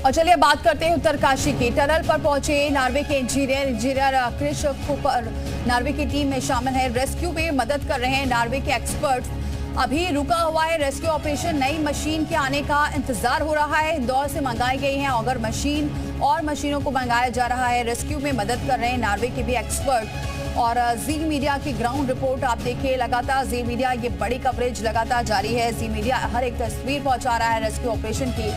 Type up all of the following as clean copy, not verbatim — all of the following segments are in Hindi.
और चलिए बात करते हैं उत्तरकाशी की। टनल पर पहुंचे नार्वे के इंजीनियर क्रिश कूपर नार्वे की टीम में शामिल है। रेस्क्यू में मदद कर रहे हैं नार्वे के एक्सपर्ट्स। अभी रुका हुआ है रेस्क्यू ऑपरेशन। नई मशीन के आने का इंतजार हो रहा है। इंदौर से मंगाई गई है ऑगर मशीन और मशीनों को मंगाया जा रहा है। रेस्क्यू में मदद कर रहे हैं नार्वे के भी एक्सपर्ट। और जी मीडिया की ग्राउंड रिपोर्ट आप देखिए। लगातार जी मीडिया ये बड़ी कवरेज लगातार जारी है। जी मीडिया हर एक तस्वीर पहुंचा रहा है रेस्क्यू ऑपरेशन की।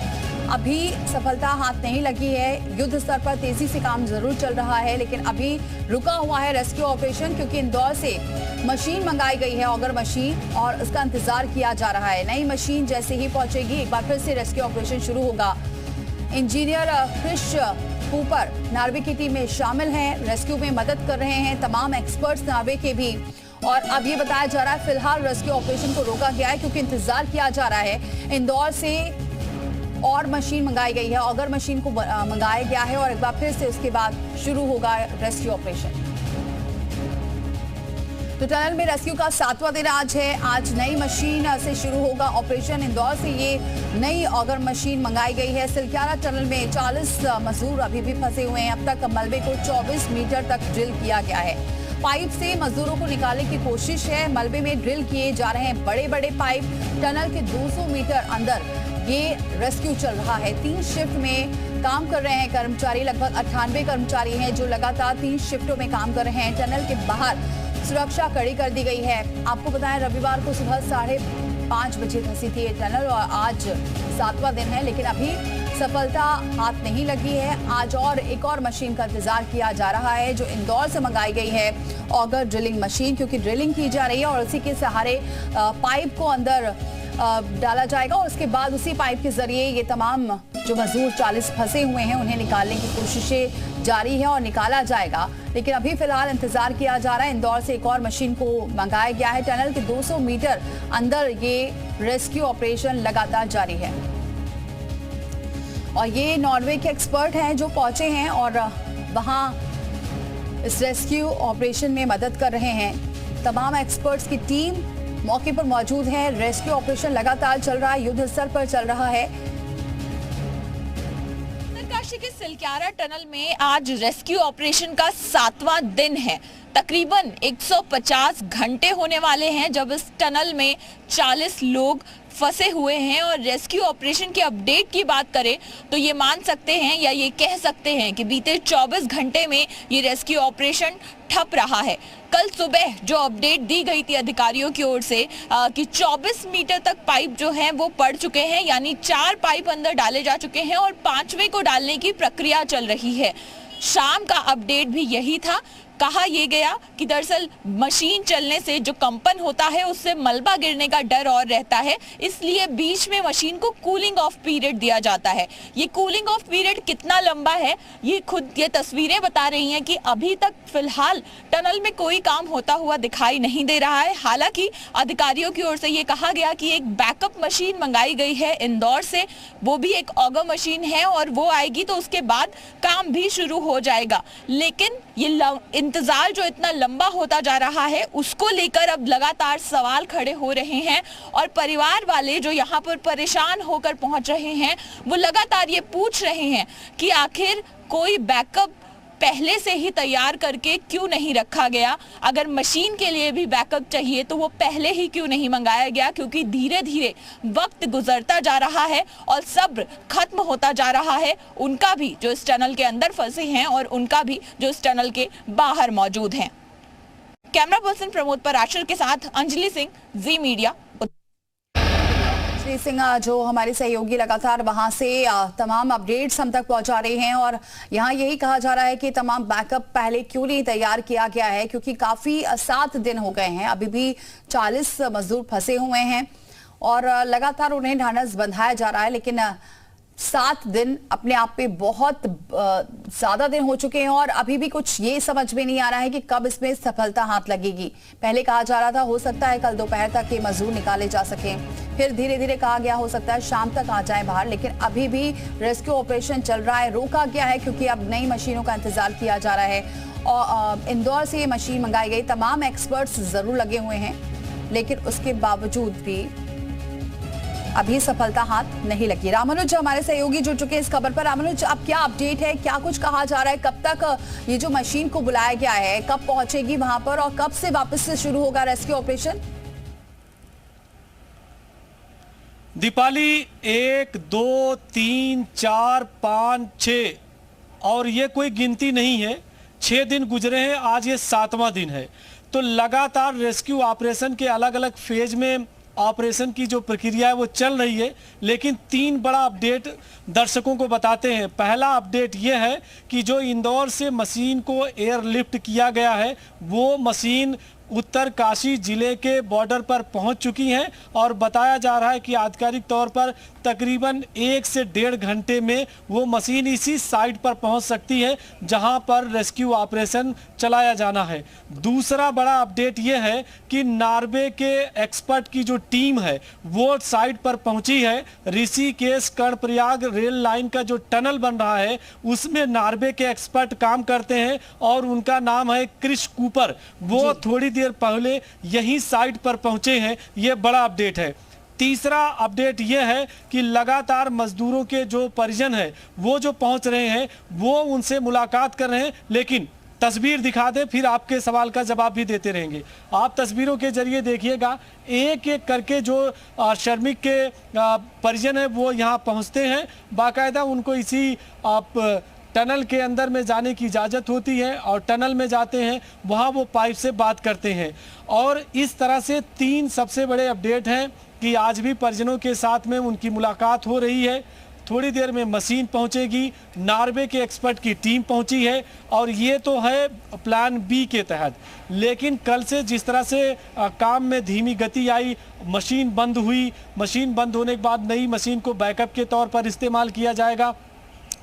अभी सफलता हाथ नहीं लगी है। युद्ध स्तर पर तेजी से काम जरूर चल रहा है, लेकिन अभी रुका हुआ है रेस्क्यू ऑपरेशन क्योंकि इंदौर से मशीन मंगाई गई है ऑगर मशीन और उसका इंतजार किया जा रहा है। नई मशीन जैसे ही पहुंचेगी एक बार फिर से रेस्क्यू ऑपरेशन शुरू होगा। इंजीनियर क्रिश कूपर नार्वे की टीम में शामिल हैं। रेस्क्यू में मदद कर रहे हैं तमाम एक्सपर्ट्स नार्वे के भी। और अब ये बताया जा रहा है फिलहाल रेस्क्यू ऑपरेशन को रोका गया है क्योंकि इंतजार किया जा रहा है। इंदौर से और मशीन मंगाई गई है, ऑगर मशीन को मंगाया गया है और एक बार फिर से उसके बाद शुरू होगा रेस्क्यू ऑपरेशन। तो टनल में रेस्क्यू का 7वां दिन आज है। आज नई मशीन से शुरू होगा ऑपरेशन। इंदौर से ये नई ऑगर मशीन मंगाई गई है। सिलक्यारा टनल में 40 मजदूर अभी भी फंसे हुए हैं। अब तक मलबे को 24 मीटर तक ड्रिल किया गया है। पाइप से मजदूरों को निकालने की कोशिश है। मलबे में ड्रिल किए जा रहे हैं बड़े बड़े पाइप। टनल के 200 मीटर अंदर ये रेस्क्यू चल रहा है। 3 शिफ्ट में काम कर रहे हैं कर्मचारी। लगभग 98 कर्मचारी हैं जो लगातार 3 शिफ्टों में काम कर रहे हैं। टनल के बाहर सुरक्षा कड़ी कर दी गई है। आपको बताएं रविवार को सुबह 5:30 बजे धंसी थी ये टनल और आज 7वां दिन है, लेकिन अभी सफलता हाथ नहीं लगी है। आज और एक और मशीन का इंतजार किया जा रहा है जो इंदौर से मंगाई गई है ऑगर ड्रिलिंग मशीन, क्योंकि ड्रिलिंग की जा रही है और उसी के सहारे पाइप को अंदर डाला जाएगा और उसके बाद उसी पाइप के जरिए ये तमाम जो मजदूर 40 फंसे हुए हैं उन्हें निकालने की कोशिशें जारी है और निकाला जाएगा। लेकिन अभी फिलहाल इंतजार किया जा रहा है। इंदौर से एक और मशीन को मंगाया गया है। टनल के 200 मीटर अंदर ये रेस्क्यू ऑपरेशन लगातार जारी है और ये नॉर्वे के एक्सपर्ट हैं जो पहुंचे हैं और वहां इस रेस्क्यू ऑपरेशन में मदद कर रहे हैं। तमाम एक्सपर्ट्स की टीम मौके पर मौजूद है। रेस्क्यू ऑपरेशन लगातार चल रहा है, युद्ध स्तर पर चल रहा है। उत्तरकाशी के सिलक्यारा टनल में आज रेस्क्यू ऑपरेशन का 7वां दिन है। तकरीबन 150 घंटे होने वाले हैं जब इस टनल में 40 लोग फंसे हुए हैं। और रेस्क्यू ऑपरेशन की अपडेट की बात करें तो ये मान सकते हैं या ये कह सकते हैं कि बीते 24 घंटे में ये रेस्क्यू ऑपरेशन ठप रहा है। कल सुबह जो अपडेट दी गई थी अधिकारियों की ओर से कि 24 मीटर तक पाइप जो हैं वो पड़ चुके हैं, यानी 4 पाइप अंदर डाले जा चुके हैं और 5वें को डालने की प्रक्रिया चल रही है। शाम का अपडेट भी यही था। कहा यह गया कि दरअसल मशीन चलने से जो कंपन होता है उससे मलबा गिरने का डर और रहता है, इसलिए बीच में मशीन को कूलिंग ऑफ पीरियड दिया जाता है। ये कूलिंग ऑफ पीरियड कितना लंबा है ये खुद ये तस्वीरें बता रही हैं कि अभी तक फिलहाल टनल में कोई काम होता हुआ दिखाई नहीं दे रहा है। हालांकि अधिकारियों की ओर से ये कहा गया कि एक बैकअप मशीन मंगाई गई है इंदौर से, वो भी एक ऑगर मशीन है और वो आएगी तो उसके बाद काम भी शुरू हो जाएगा। लेकिन ये इंतजार जो इतना लंबा होता जा रहा है उसको लेकर अब लगातार सवाल खड़े हो रहे हैं और परिवार वाले जो यहाँ पर परेशान होकर पहुंच रहे हैं वो लगातार ये पूछ रहे हैं कि आखिर कोई बैकअप पहले से ही तैयार करके क्यों नहीं रखा गया। अगर मशीन के लिए भी बैकअप चाहिए तो वो पहले ही क्यों नहीं मंगाया गया, क्योंकि धीरे धीरे वक्त गुजरता जा रहा है और सब्र खत्म होता जा रहा है। उनका भी जो इस टनल के अंदर फंसे हैं और उनका भी जो इस टनल के बाहर मौजूद हैं। कैमरा पर्सन प्रमोद पराशर के साथ अंजलि सिंह, जी मीडिया। श्री सिंह जो हमारे सहयोगी लगातार वहां से तमाम अपडेट्स हम तक पहुंचा रहे हैं और यहां यही कहा जा रहा है कि तमाम बैकअप पहले क्यों नहीं तैयार किया गया है, क्योंकि काफी 7 दिन हो गए हैं, अभी भी 40 मजदूर फंसे हुए हैं और लगातार उन्हें ढांढस बंधाया जा रहा है। लेकिन 7 दिन अपने आप पे बहुत ज्यादा दिन हो चुके हैं और अभी भी कुछ ये समझ में नहीं आ रहा है कि कब इसमें सफलता हाथ लगेगी। पहले कहा जा रहा था हो सकता है कल दोपहर तक ये मजदूर निकाले जा सके, फिर धीरे धीरे कहा गया हो सकता है शाम तक आ जाए बाहर, लेकिन अभी भी रेस्क्यू ऑपरेशन चल रहा है। रोका गया है क्योंकि अब नई मशीनों का इंतजार किया जा रहा है और इंदौर से ये मशीन मंगाई गई। तमाम एक्सपर्ट्स जरूर लगे हुए हैं, लेकिन उसके बावजूद भी अभी सफलता हाथ नहीं लगी। रामानुज हमारे सहयोगी जुड़ चुके हैं इस खबर पर। रामानुज, अब क्या अपडेट है, क्या कुछ कहा जा रहा है, कब तक ये जो मशीन को बुलाया गया है कब पहुंचेगी वहां पर और कब से वापस से शुरू होगा रेस्क्यू ऑपरेशन? दीपाली 1 2 3 4 5 6 और ये कोई गिनती नहीं है, 6 दिन गुजरे हैं, आज ये 7वां दिन है। तो लगातार रेस्क्यू ऑपरेशन के अलग अलग फेज में ऑपरेशन की जो प्रक्रिया है वो चल रही है, लेकिन 3 बड़ा अपडेट दर्शकों को बताते हैं। पहला अपडेट ये है कि जो इंदौर से मशीन को एयरलिफ्ट किया गया है वो मशीन उत्तरकाशी जिले के बॉर्डर पर पहुंच चुकी हैं और बताया जा रहा है कि आधिकारिक तौर पर तकरीबन 1 से 1.5 घंटे में वो मशीन इसी साइट पर पहुंच सकती है जहां पर रेस्क्यू ऑपरेशन चलाया जाना है। दूसरा बड़ा अपडेट ये है कि नार्वे के एक्सपर्ट की जो टीम है वो साइट पर पहुंची है। ऋषिकेश कर्णप्रयाग रेल लाइन का जो टनल बन रहा है उसमें नार्वे के एक्सपर्ट काम करते हैं और उनका नाम है क्रिस कूपर। वो थोड़ी देर पहले यही साइट पर पहुंचे हैं। ये बड़ा अपडेट है। तीसरा अपडेट यह है कि लगातार मजदूरों के जो परिजन है वो जो पहुंच रहे हैं वो उनसे मुलाकात कर रहे हैं, लेकिन तस्वीर दिखा दे फिर आपके सवाल का जवाब भी देते रहेंगे। आप तस्वीरों के जरिए देखिएगा, एक एक करके जो श्रमिक के परिजन है वो यहाँ पहुँचते हैं। बाकायदा उनको इसी टनल के अंदर में जाने की इजाज़त होती है और टनल में जाते हैं, वहाँ वो पाइप से बात करते हैं। और इस तरह से 3 सबसे बड़े अपडेट हैं कि आज भी परिजनों के साथ में उनकी मुलाकात हो रही है। थोड़ी देर में मशीन पहुंचेगी, नार्वे के एक्सपर्ट की टीम पहुंची है और ये तो है प्लान बी के तहत। लेकिन कल से जिस तरह से काम में धीमी गति आई, मशीन बंद हुई, मशीन बंद होने के बाद नई मशीन को बैकअप के तौर पर इस्तेमाल किया जाएगा,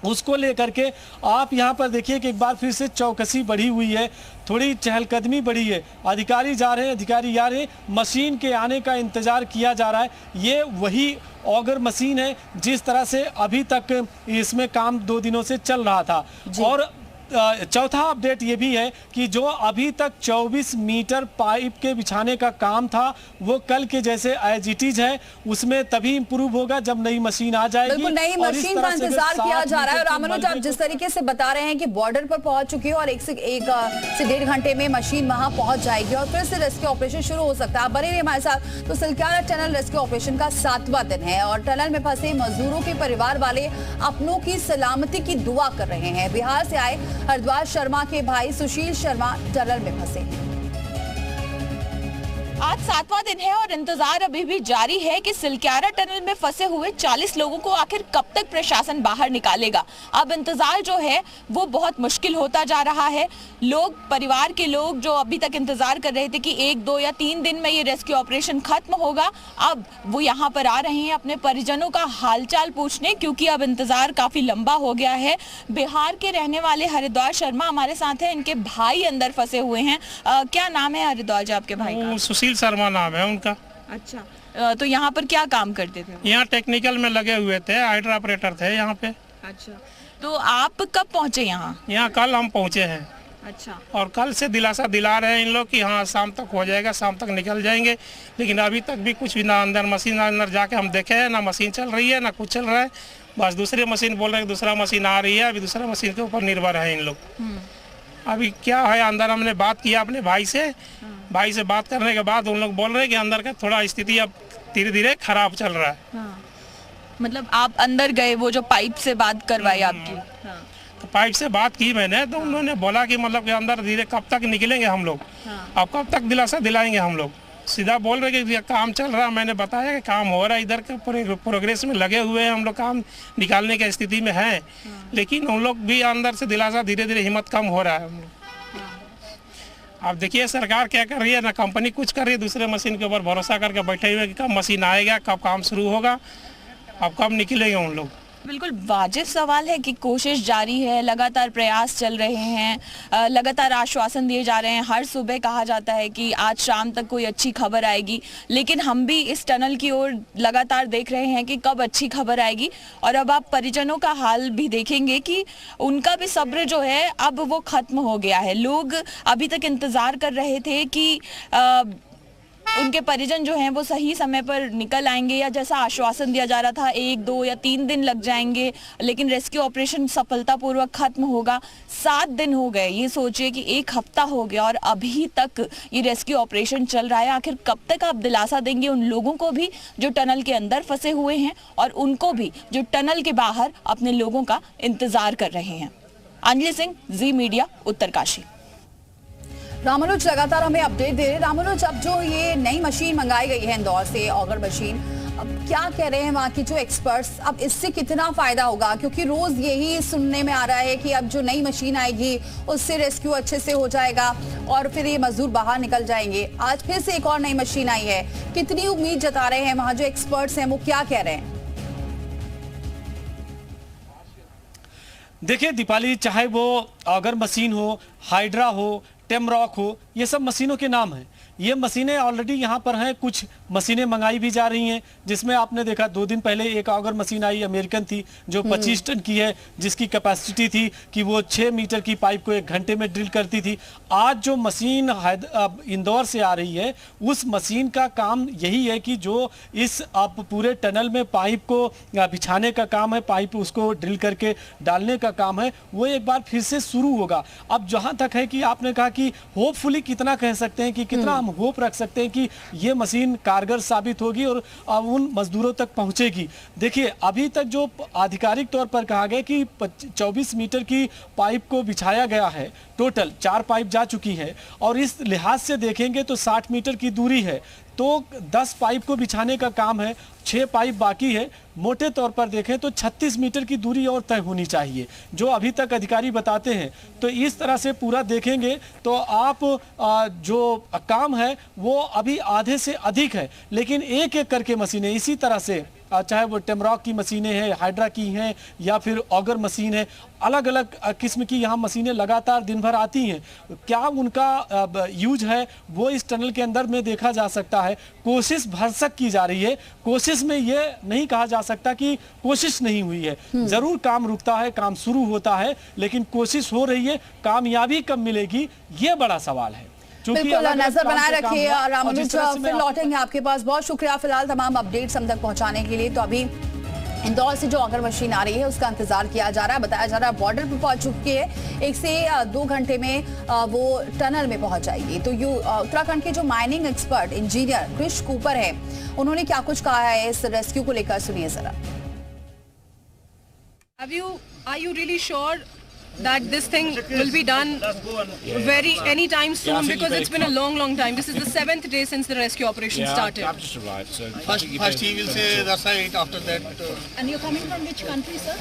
उसको लेकर के आप यहाँ पर देखिए कि एक बार फिर से चौकसी बढ़ी हुई है, थोड़ी चहलकदमी बढ़ी है। अधिकारी जा रहे हैं, अधिकारी आ रहे हैं, मशीन के आने का इंतज़ार किया जा रहा है। ये वही ऑगर मशीन है जिस तरह से अभी तक इसमें काम 2 दिनों से चल रहा था। और चौथा अपडेट ये भी है कि जो अभी तक 24 मीटर पाइप के बिछाने का काम था वो कल के जैसे एज इट इज है, उसमें तभी इंप्रूव होगा जब नई मशीन आ जाएगी। बिल्कुल नई मशीन का इंतजार किया जा रहा है। और रामानुज, आप जिस तरीके से बता रहे हैं कि बॉर्डर पर पहुंच चुकी है और 1 से 1.5 घंटे में मशीन वहां पहुंच जाएगी और फिर से रेस्क्यू ऑपरेशन शुरू हो सकता है। बने रहिए हमारे साथ। तो सिलक्यारा टनल रेस्क्यू ऑपरेशन का 7वां दिन है और टनल में फंसे मजदूरों के परिवार वाले अपनों की सलामती की दुआ कर रहे हैं। बिहार से आए हरिद्वार शर्मा के भाई सुशील शर्मा टनल में फंसे। आज 7वां दिन है और इंतजार अभी भी जारी है कि सिलक्यारा टनल में फंसे हुए 40 लोगों को आखिर कब तक प्रशासन बाहर निकालेगा। अब इंतजार जो है वो बहुत मुश्किल होता जा रहा है। लोग, परिवार के लोग जो अभी तक इंतजार कर रहे थे कि 1, 2 या 3 दिन में ये रेस्क्यू ऑपरेशन खत्म होगा, अब वो यहाँ पर आ रहे हैं अपने परिजनों का हालचाल पूछने, क्योंकि अब इंतजार काफी लंबा हो गया है। बिहार के रहने वाले हरिद्वार शर्मा हमारे साथ है, इनके भाई अंदर फंसे हुए हैं। क्या नाम है हरिद्वार जी आपके भाई का? सुशील शर्मा नाम है उनका। अच्छा, तो यहाँ पर क्या काम करते थे? यहाँ टेक्निकल में लगे हुए थे, हाइड्रा ऑपरेटर थे यहाँ पे। अच्छा, तो आप कब पहुँचे यहाँ? यहाँ कल हम पहुँचे हैं। अच्छा, और कल से दिलासा दिला रहे हैं इन लोग कि हाँ शाम तक हो जाएगा, शाम तक निकल जाएंगे। लेकिन अभी तक भी कुछ भी ना, अंदर मशीन अंदर जाके हम देखे हैं, ना मशीन चल रही है ना कुछ चल रहा है। बस दूसरी मशीन बोल रहे हैं दूसरा मशीन आ रही है, अभी दूसरा मशीन के ऊपर निर्भर है इन लोग। अभी क्या है, अंदर हमने बात किया अपने भाई से बात करने के बाद उन लोग बोल रहे हैं कि अंदर का थोड़ा स्थिति अब धीरे धीरे खराब चल रहा है। मतलब आप अंदर गए, वो जो पाइप से बात करवाई आपकी? तो पाइप से बात की मैंने, तो उन्होंने बोला कि मतलब कि अंदर धीरे कब तक निकलेंगे हम लोग, अब कब तक दिलासा दिलाएंगे हम लोग। सीधा बोल रहे कि काम चल रहा है। मैंने बताया कि काम हो रहा है, इधर के प्रोग्रेस में लगे हुए हैं हम लोग, काम निकालने की स्थिति में हैं। लेकिन उन लोग भी अंदर से दिलासा, धीरे धीरे हिम्मत कम हो रहा है हम लोग। अब देखिए सरकार क्या कर रही है, ना कंपनी कुछ कर रही है, दूसरे मशीन के ऊपर भरोसा करके बैठे हुए कि कब मशीन आएगा, कब काम शुरू होगा, अब कब निकलेंगे उन लोग। बिल्कुल वाजिब सवाल है कि कोशिश जारी है, लगातार प्रयास चल रहे हैं, लगातार आश्वासन दिए जा रहे हैं। हर सुबह कहा जाता है कि आज शाम तक कोई अच्छी खबर आएगी, लेकिन हम भी इस टनल की ओर लगातार देख रहे हैं कि कब अच्छी खबर आएगी। और अब आप परिजनों का हाल भी देखेंगे कि उनका भी सब्र जो है अब वो खत्म हो गया है। लोग अभी तक इंतज़ार कर रहे थे कि उनके परिजन जो हैं वो सही समय पर निकल आएंगे, या जैसा आश्वासन दिया जा रहा था 1, 2 या 3 दिन लग जाएंगे लेकिन रेस्क्यू ऑपरेशन सफलतापूर्वक खत्म होगा? 7 दिन हो गए, ये सोचिए कि 1 हफ्ता हो गया और अभी तक ये रेस्क्यू ऑपरेशन चल रहा है। आखिर कब तक आप दिलासा देंगे उन लोगों को भी जो टनल के अंदर फंसे हुए हैं और उनको भी जो टनल के बाहर अपने लोगों का इंतजार कर रहे हैं? अंजलि सिंह, जी मीडिया, उत्तरकाशी। रामानुज लगातार हमें अपडेट दे रहे हैं। रामानुज, अब जो ये नई मशीन मंगाई गई है इंदौर से, ऑगर मशीन, अब क्या कह रहे हैं वहाँ की जो एक्सपर्ट्स, अब इससे कितना फायदा होगा? क्योंकि रोज यही सुनने में आ रहा है कि अब जो नई मशीन आएगी उससे रेस्क्यू अच्छे से हो जाएगा और फिर ये मजदूर बाहर निकल जाएंगे। आज फिर से एक और नई मशीन आई है, कितनी उम्मीद जता रहे हैं वहाँ जो एक्सपर्ट्स हैं, वो क्या कह रहे हैं? देखिए दीपाली, चाहे वो ऑगर मशीन हो, हाइड्रा हो, टेमरॉक हो, ये सब मशीनों के नाम हैं। ये मशीनें ऑलरेडी यहाँ पर हैं, कुछ मशीनें मंगाई भी जा रही हैं, जिसमें आपने देखा 2 दिन पहले एक ऑगर मशीन आई, अमेरिकन थी, जो 25 टन की है, जिसकी कैपेसिटी थी कि वो 6 मीटर की पाइप को 1 घंटे में ड्रिल करती थी। आज जो मशीन इंदौर से आ रही है, उस मशीन का काम यही है कि जो इस आप पूरे टनल में पाइप को बिछाने का काम है, पाइप उसको ड्रिल करके डालने का काम है, वो एक बार फिर से शुरू होगा। अब जहाँ तक है कि आपने कहा कि होपफुली कितना कह सकते हैं कि कितना हम होप रख सकते हैं कि ये मशीन कारगर साबित होगी और उन मजदूरों तक पहुंचेगी। देखिए अभी तक जो आधिकारिक तौर पर कहा गया कि 24 मीटर की पाइप को बिछाया गया है, टोटल 4 पाइप जा चुकी है और इस लिहाज से देखेंगे तो 60 मीटर की दूरी है, तो 10 पाइप को बिछाने का काम है, 6 पाइप बाकी है। मोटे तौर पर देखें तो 36 मीटर की दूरी और तय होनी चाहिए, जो अभी तक अधिकारी बताते हैं। तो इस तरह से पूरा देखेंगे तो आप जो काम है वो अभी आधे से अधिक है, लेकिन एक एक करके मशीनें इसी तरह से, चाहे वो टेमरॉक की मशीनें हैं, हाइड्रा की हैं या फिर ऑगर मशीन है, अलग अलग किस्म की यहाँ मशीनें लगातार दिन भर आती हैं। क्या उनका यूज है वो इस टनल के अंदर में देखा जा सकता है। कोशिश भरसक की जा रही है, कोशिश में ये नहीं कहा जा सकता कि कोशिश नहीं हुई है। जरूर काम रुकता है, काम शुरू होता है, लेकिन कोशिश हो रही है। कामयाबी कब मिलेगी ये बड़ा सवाल है। बिल्कुल नजर बनाए रखिए रामानुज, फिर लौटेंगे आपके पास। बहुत शुक्रिया फिलहाल तमाम अपडेट्स हम तक पहुंचाने के लिए। तो अभी इंदौर से जो ऑगर मशीन आ रही है उसका इंतजार किया जा रहा है। बताया जा रहा है बॉर्डर पर पहुंच चुकी है, 1 से 2 घंटे में वो टनल में पहुंच जाएगी। तो उत्तराखंड के जो mining expert engineer Krish Cooper है, उन्होंने क्या कुछ कहा है इस रेस्क्यू को लेकर, सुनिए जरा। Are you really sure that this thing will be done anytime soon? Because it's been a long time. This is the 7th day since the rescue operation started. I've just arrived, so first he will say the site, after that. And you're coming from which country, sir?